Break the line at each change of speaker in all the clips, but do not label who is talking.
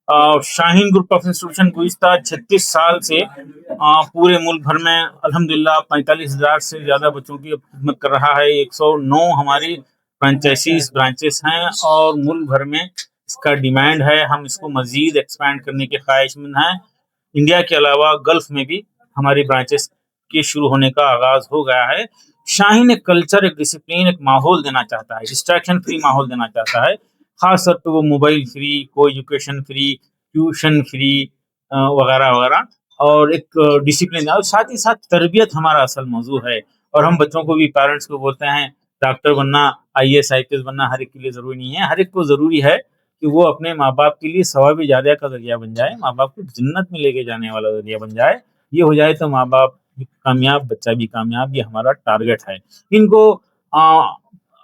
Shaheen group of institution गुज़िश्ता 36 साल से पूरे मुल्क भर में अल्हम्दुलिल्लाह 45,000 से ज़्यादा बच्चों की खिदमत कर रहा है। 109 हमारी फ्रेंचाइजीज ब्रांचेस हैं और मुल्क भर में इसका डिमांड है। हम इसको मज़ीद एक्सपैंड करने के ख्वाहिशमंद हैं। इंडिया के अलावा गल्फ में भी हमारी ब्रांचेस के शुरू होने का आगाज़ हो गया है। शाहीन एक कल्चर, एक डिसिप्लिन, एक माहौल देना चाहता है, डिस्ट्रैक्शन फ्री माहौल देना चाहता है। खास तौर पे वो मोबाइल फ्री, को एजुकेशन फ्री, ट्यूशन फ्री वगैरह वगैरह, और एक डिसिप्लिन, और साथ ही साथ तरबियत हमारा असल मौजू है। और हम बच्चों को भी, पेरेंट्स को बोलते हैं डॉक्टर बनना, IAS IPS बनना हर एक के लिए ज़रूरी नहीं है। हर एक को ज़रूरी है कि वो अपने माँ बाप के लिए सवाब जारिया का जरिया बन जाए, माँ बाप को जन्नत में लेके जाने वाला जरिया बन जाए। ये हो जाए तो माँ बाप भी कामयाब, बच्चा भी कामयाब, ये हमारा टारगेट है। इनको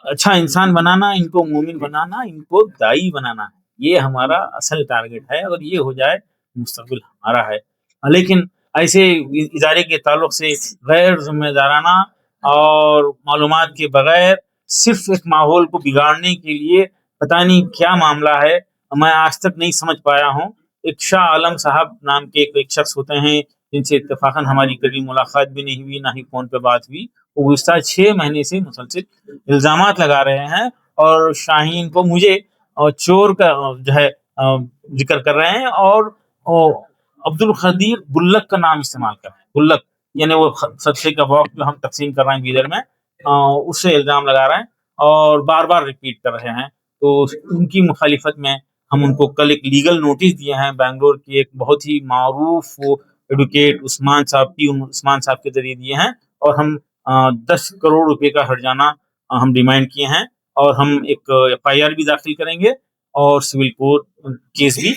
अच्छा इंसान बनाना, इनको मोमिन बनाना, इनको दाई बनाना, ये हमारा असल टारगेट है। अगर ये हो जाए मुस्तकबिल हमारा है। लेकिन ऐसे इदारे के ताल्लुक से गैर जिम्मेदाराना और मालूमात के बगैर सिर्फ एक माहौल को बिगाड़ने के लिए पता नहीं क्या मामला है, मैं आज तक नहीं समझ पाया हूँ। एक शाह आलम साहब नाम के एक शख्स होते हैं जिनसे इत्तेफाकन हमारी कभी मुलाकात भी नहीं हुई, ना ही फोन पे बात हुई। वो गुज़िश्ता 6 महीने से मुसलसिल इल्ज़ामात लगा रहे हैं और शाहीन को, मुझे चोर का जो है जिक्र कर रहे हैं, और अब्दुल खदीर गुल्लक का नाम इस्तेमाल कर रहे हैं। गुल्लक यानी वो सदक़े का बॉक्स जो हम तकसीम कर रहे हैं बीदर में, उससे इल्ज़ाम लगा रहे हैं और बार बार रिपीट कर रहे हैं। तो उनकी मुखालिफत में हम उनको कल एक लीगल नोटिस दिए हैं, बेंगलोर की एक बहुत ही मारूफ एडवोकेट उस्मान साहब के जरिए दिए हैं, और हम 10 करोड़ रुपए का हर्जाना हम डिमांड किए हैं, और हम एक FIR भी दाखिल करेंगे और सिविल कोर्ट केस भी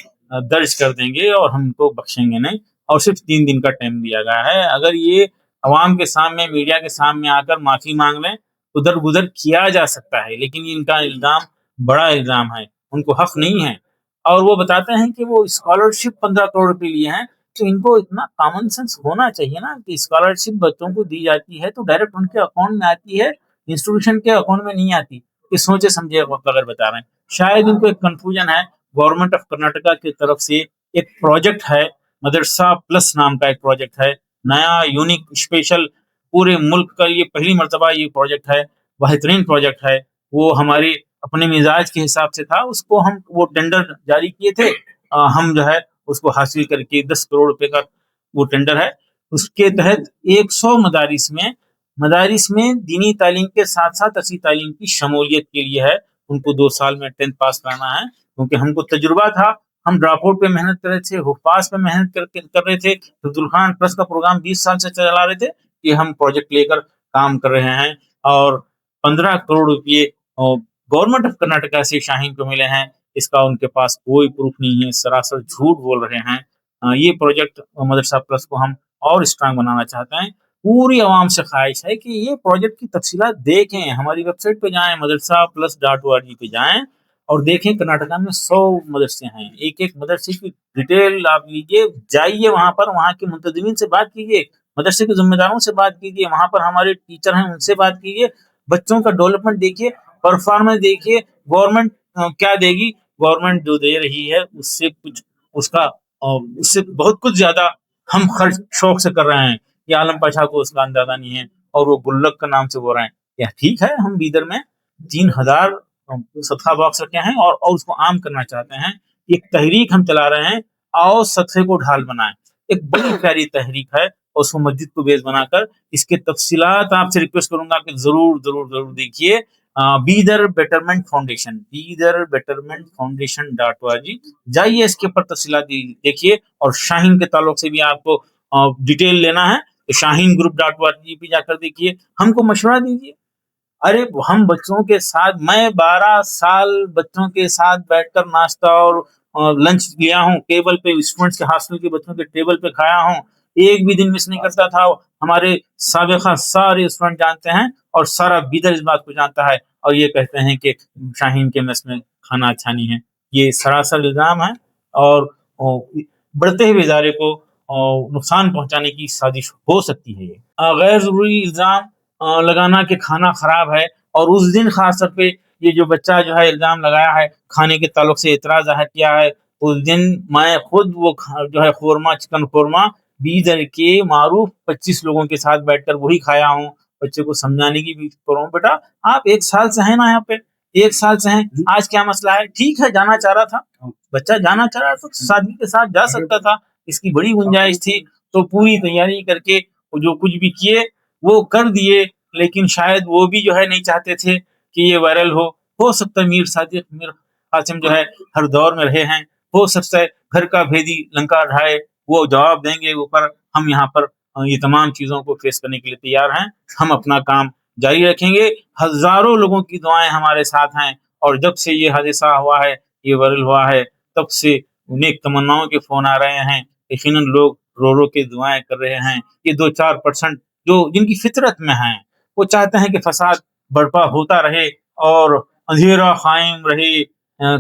दर्ज कर देंगे, और हम उनको बख्शेंगे नहीं। और सिर्फ 3 दिन का टाइम दिया गया है। अगर ये अवाम के सामने, मीडिया के सामने आकर माफी मांग लें तो दरगुजर किया जा सकता है, लेकिन इनका इल्जाम बड़ा इल्जाम है, उनको हक नहीं है। और वो बताते हैं कि वो स्कॉलरशिप 15 करोड़ रुपए लिए हैं। तो इनको इतना कॉमन सेंस होना चाहिए ना कि स्कॉलरशिप बच्चों को दी जाती है तो डायरेक्ट उनके अकाउंट में आती है, इंस्टीट्यूशन के अकाउंट में नहीं आती। ये सोचे समझे बगैर बता रहे हैं। शायद इनको एक कंफ्यूजन है। गवर्नमेंट ऑफ कर्नाटका की तरफ से एक प्रोजेक्ट है, मदरसा प्लस नाम का एक प्रोजेक्ट है, नया यूनिक स्पेशल, पूरे मुल्क का ये पहली मर्तबा ये प्रोजेक्ट है, बेहतरीन प्रोजेक्ट है। वो हमारे अपने मिजाज के हिसाब से था, उसको हम वो टेंडर जारी किए थे, हम जो है उसको हासिल करके 10 करोड़ रुपए का वो टेंडर है। उसके तहत 100 मदारिस में दीनी तालीम के साथ साथ असी तालीम की शमूलियत के लिए है। उनको 2 साल में 10th पास करना है, क्योंकि हमको तजुर्बा था। हम ड्रॉप आउट पे मेहनत कर रहे थे, हुफाज पे मेहनत कर रहे थे। अब्दुल खान प्लस का प्रोग्राम 20 साल से चला रहे थे कि हम प्रोजेक्ट लेकर काम कर रहे हैं, और 15 करोड़ रुपये गवर्नमेंट ऑफ कर्नाटका से शाहीन को मिले हैं। इसका उनके पास कोई प्रूफ नहीं है, सरासर झूठ बोल रहे हैं। ये प्रोजेक्ट मदरसा प्लस को हम और स्ट्रांग बनाना चाहते हैं। पूरी आवाम से ख्वाहिश है कि ये प्रोजेक्ट की तफसीलात देखें, हमारी वेबसाइट पे जाएं, madrasaplus.org पे जाएं और देखें। कर्नाटका में 100 मदरसे हैं, एक एक मदरसे की डिटेल आप लीजिए, जाइए वहां पर, वहां के मुंतजिमीन से बात कीजिए, मदरसे के जिम्मेदारों से बात कीजिए, वहां पर हमारे टीचर हैं उनसे बात कीजिए, बच्चों का डेवलपमेंट देखिए, परफॉर्मेंस देखिए। गवर्नमेंट क्या देगी? गवर्नमेंट जो दे रही है उससे कुछ, उससे बहुत कुछ ज्यादा हम खर्च शौक से कर रहे हैं। ये आलम पाशा को उसका अंदाजा नहीं है, और वो गुल्लक का नाम से बोल रहे हैं। या ठीक है, हम बीदर में 3000 सदका बॉक्स रखे हैं और उसको आम करना चाहते हैं। एक तहरीक हम चला रहे हैं, आओ सदक़े को ढाल बनाएं। एक बड़ी प्यारी तहरीक है, और उसको मस्जिद को बेस बनाकर, इसके तफसीलात आपसे रिक्वेस्ट करूंगा कि जरूर जरूर जरूर देखिए। बीदर बेटरमेंट फाउंडेशन.org जाइए, इसके ऊपर तफसीलात देखिए। और शाहीन के ताल्लुक से भी आपको डिटेल लेना है तो shaheengroup.org पे जाकर देखिए, हमको मशवरा दीजिए। अरे हम बच्चों के साथ, मैं 12 साल बच्चों के साथ बैठकर नाश्ता और लंच लिया हूँ, टेबल पे स्टूडेंट्स के हॉस्टल के बच्चों के टेबल पे खाया हूँ, एक भी दिन मिस नहीं करता था। हमारे साबिका सारे स्टूडेंट जानते हैं, और सारा बीदर इस बात को जानता है, और ये कहते हैं कि शाहीन के मेस में खाना अच्छा नहीं है। ये सरासर इल्जाम है, और बढ़ते हुए इदारे को नुकसान पहुंचाने की साजिश हो सकती है। ये गैर जरूरी इल्जाम लगाना कि खाना खराब है, और उस दिन खास तौर पे ये जो बच्चा जो है इल्जाम लगाया है, खाने के ताल्लुक से एतराज जाहिर किया है, اس دن میں خود وہ جو ہے خورما، چکن خورما بیدر کے معروف 25 لوگوں کے ساتھ بیٹھ کر وہی کھایا ہوں. بچے کو سمجھانے کی بھی کر رہا ہوں، بیٹا آپ 1 سال سے ہیں نا یہاں پہ، 1 سال سے ہیں، آج کیا مسئلہ ہے؟ ٹھیک ہے جانا چاہ رہا تھا بچہ، جانا چاہ رہا تھا، سادگی کے ساتھ جا سکتا تھا، اس کی بڑی گنجائش تھی، تو پوری تیاری کر کے جو کچھ بھی کیے وہ کر دیے. لیکن شاید وہ بھی جو ہے نہیں چاہتے تھے کہ یہ وائرل ہو سکتا ہے میر صادق، میر قاسم جو ہے ہر دور میں رہے ہیں، ہو سکتا ہے گھر کا بھیدی لنکا ڈھائے، وہ جواب دیں گے اوپر. ہم یہاں پر یہ تمام چیزوں کو فیس کرنے کے لیے تیار ہیں. ہم اپنا کام جاری رکھیں گے. ہزاروں لوگوں کی دعائیں ہمارے ساتھ ہیں، اور جب سے یہ حادثہ ہوا ہے، یہ وائرل ہوا ہے، تب سے نیک تمناؤں کے فون آ رہے ہیں. یقیناً لوگ رو رو کے دعائیں کر رہے ہیں. یہ 2-4% جو جن کی فطرت میں ہیں، وہ چاہتے ہیں کہ فساد برپا ہوتا رہے اور اندھیرا قائم رہے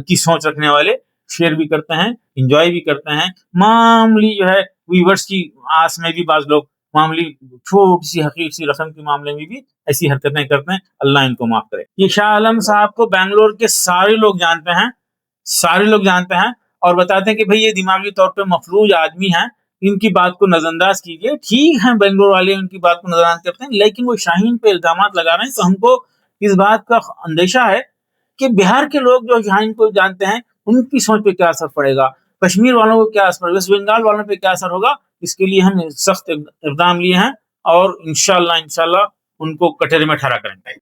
کی سوچ رکھنے والے شیئر بھی کرتے ہیں، انجوائے بھی کرتے ہیں. معمولی جو ہے ویورز کی آس میں بھی بعض لوگ معمولی چھوٹی سی حقیق سی رقم کے معاملے میں بھی ایسی حرکتیں کرتے ہیں. اللہ ان کو معاف کرے. یہ شاہ عالم صاحب کو بنگلور کے سارے لوگ جانتے ہیں، سارے لوگ جانتے ہیں، اور بتاتے ہیں کہ بھئی یہ دماغی طور پہ مفلوج آدمی ہیں، ان کی بات کو نظر انداز کیجیے. ٹھیک ہے بنگلور والے ان کی بات کو نظر انداز کرتے ہیں، لیکن وہ شاہین پہ الزامات لگا رہے ہیں. تو ہم کو اس بات کا اندیشہ ہے کہ بہار کے لوگ جو شاہین کو جانتے ہیں ان کی سوچ پہ کیا اثر پڑے گا، کشمیر والوں کو کیا اثر، ویسٹ بنگال والوں پہ کیا اثر ہوگا. اس کے لیے ہم سخت اقدام لیے ہیں، اور انشاءاللہ ان کو کٹہرے میں ٹھہرا کریں گے.